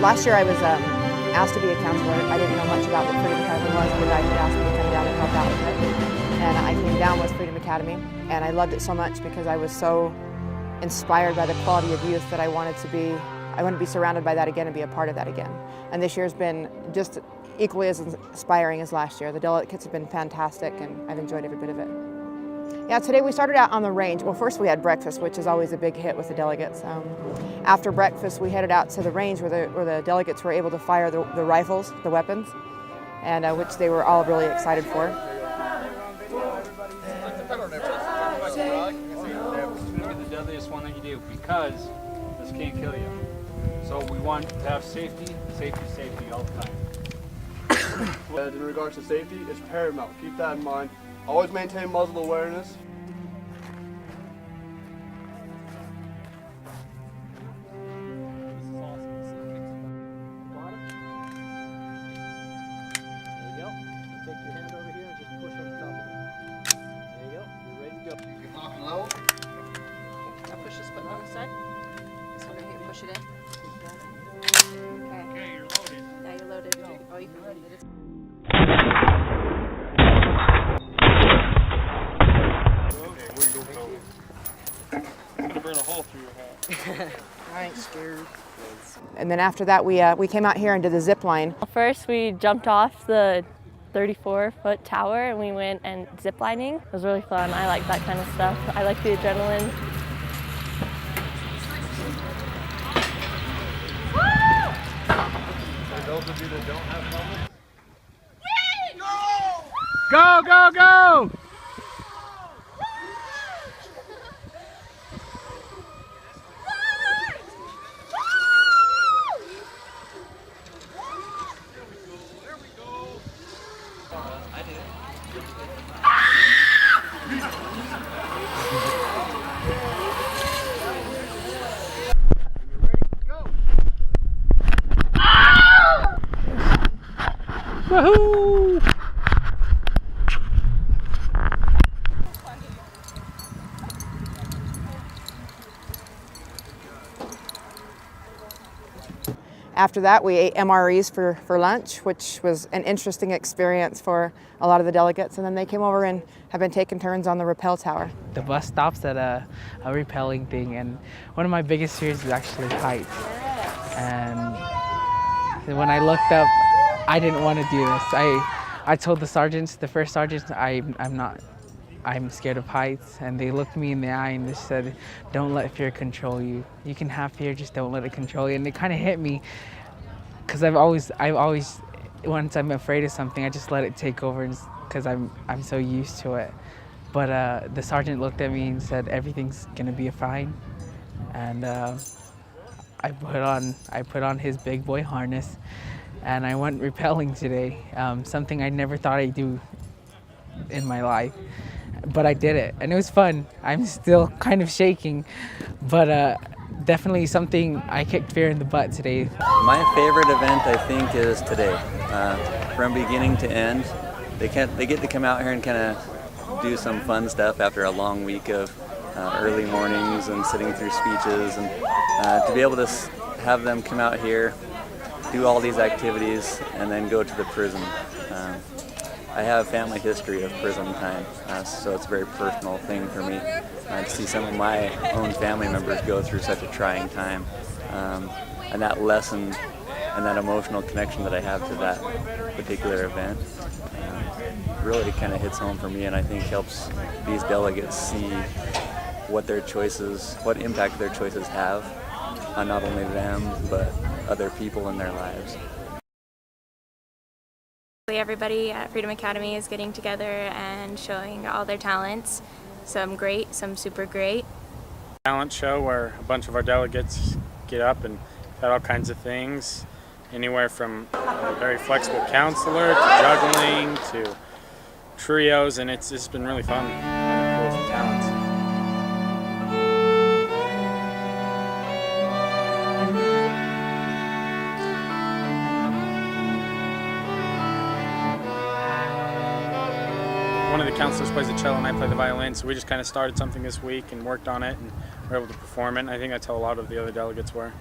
last year I was asked to be a counselor. I didn't know much about what Freedom Academy was. The guy had asked me to come down and help out with it. And I came down with Freedom Academy, and I loved it so much because I was so inspired by the quality of youth that I wanted to be surrounded by that again and be a part of that again. And this year's been just equally as inspiring as last year. The delegates have been fantastic, and I've enjoyed every bit of it. Yeah, today we started out on the range. Well, first we had breakfast, which is always a big hit with the delegates. After breakfast, we headed out to the range where the delegates were able to fire the rifles, the weapons, and which they were all really excited for. The deadliest one that you do, because this can't kill you. So we want to have safety, safety, safety all the time. In regards to safety, it's paramount. Keep that in mind. Always maintain muzzle awareness. Push it in. Okay, you're loaded. Yeah, you're loaded. Oh, you can load it. I'm gonna burn a hole through your hat. I ain't scared. And then after that, we came out here and did the zip line. First, we jumped off the 34-foot tower and we went and zip lining. It was really fun. I like that kind of stuff. I like the adrenaline. Those of you that don't have helmets. Go, go, go! Woohoo! After that, we ate MREs for lunch, which was an interesting experience for a lot of the delegates. And then they came over and have been taking turns on the rappel tower. The bus stops at a rappelling thing, and one of my biggest fears is actually heights. And when I looked up, I didn't want to do this. I told the sergeants, the first sergeants, I'm scared of heights, and they looked me in the eye and they said, don't let fear control you. You can have fear, just don't let it control you. And it kind of hit me, because I've always, once I'm afraid of something, I just let it take over, because I'm so used to it. But the sergeant looked at me and said, everything's gonna be fine. And I put on his big boy harness, and I went rappelling today, something I never thought I'd do in my life. But I did it, and it was fun. I'm still kind of shaking, but definitely something I kicked fear in the butt today. My favorite event, I think, is today. From beginning to end, they get to come out here and kind of do some fun stuff after a long week of early mornings and sitting through speeches, and to be able to have them come out here, do all these activities, and then go to the prison. I have family history of prison time, so it's a very personal thing for me to see some of my own family members go through such a trying time. And that lesson and that emotional connection that I have to that particular event really kind of hits home for me, and I think helps these delegates see what their choices, what impact their choices have on not only them, but other people in their lives. Everybody at Freedom Academy is getting together and showing all their talents. Some great, some super great. Talent show where a bunch of our delegates get up and got all kinds of things, anywhere from a very flexible counselor to juggling to trios, and it's been really fun. Cool with the talents. One of the counselors plays the cello and I play the violin, so we just kind of started something this week and worked on it and were able to perform it. And I think that's how a lot of the other delegates were.